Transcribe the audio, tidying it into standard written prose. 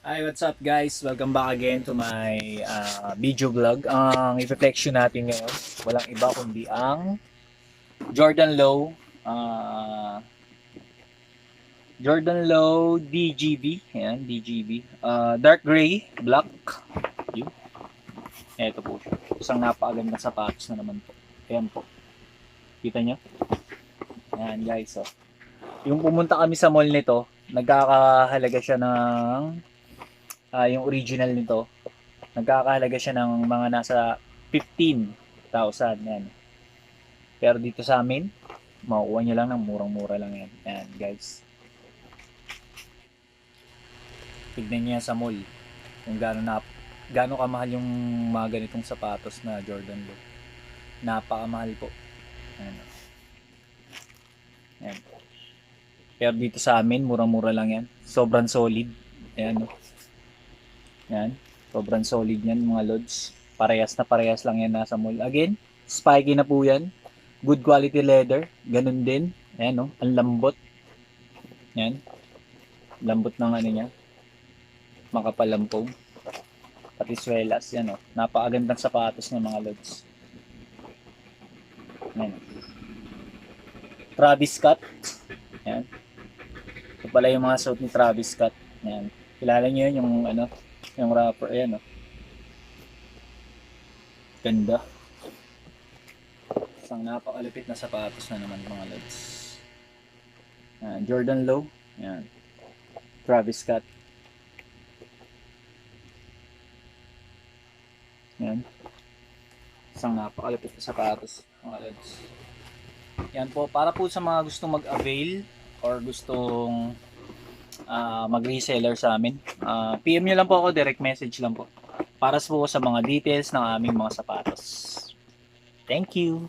Hi, what's up guys? Welcome back again to my video vlog. Ang i-reflection natin ngayon, walang iba kundi ang Jordan Low Jordan Low DGB. Ayan, DGB. Dark gray, black. Yun. Ito po siya. Isang napakaganda sapatos na naman po. Ayan po. Kita nyo? Ayan guys. So, yung pumunta kami sa mall nito, nagkakahalaga siya ng yung original nito. Nagkakahalaga siya ng mga nasa 15,000 yan. Pero dito sa amin, makukuha nyo lang ng murang-mura lang yan. Yan guys. Tignan nyo yan sa mall. Kung gaano kamahal yung mga ganitong sapatos na Jordan Low. Napakamahal po. Yan. Yan. Pero dito sa amin, murang-mura lang yan. Sobrang solid. Ayan. Yan. Sobrang solid yan mga lods. Parehas na parehas lang yan nasa mall. Again, spiky na po yan. Good quality leather. Ganun din. Ayan o. Ang lambot. Yan. Lambot ng ano niya. Makapalampog. Pati swelas. Yan o. Napakagandang sapatos ng mga lods. Yan. Travis Scott. Yan. Ito pala yung mga suit ni Travis Scott. Yan. Kilala niyo yun yung ano. Yung rapper. Ayan o. Ganda. Isang napakalupit na sapatos na naman mga lods. Jordan Low. Yan. Travis Scott. Yan. Isang napakalupit na sapatos mga lods. Yan po. Para po sa mga gustong mag-avail or gustong mag-reseller sa amin. PM nyo lang po ako. Direct message lang po. Para po sa mga details ng aming mga sapatos. Thank you.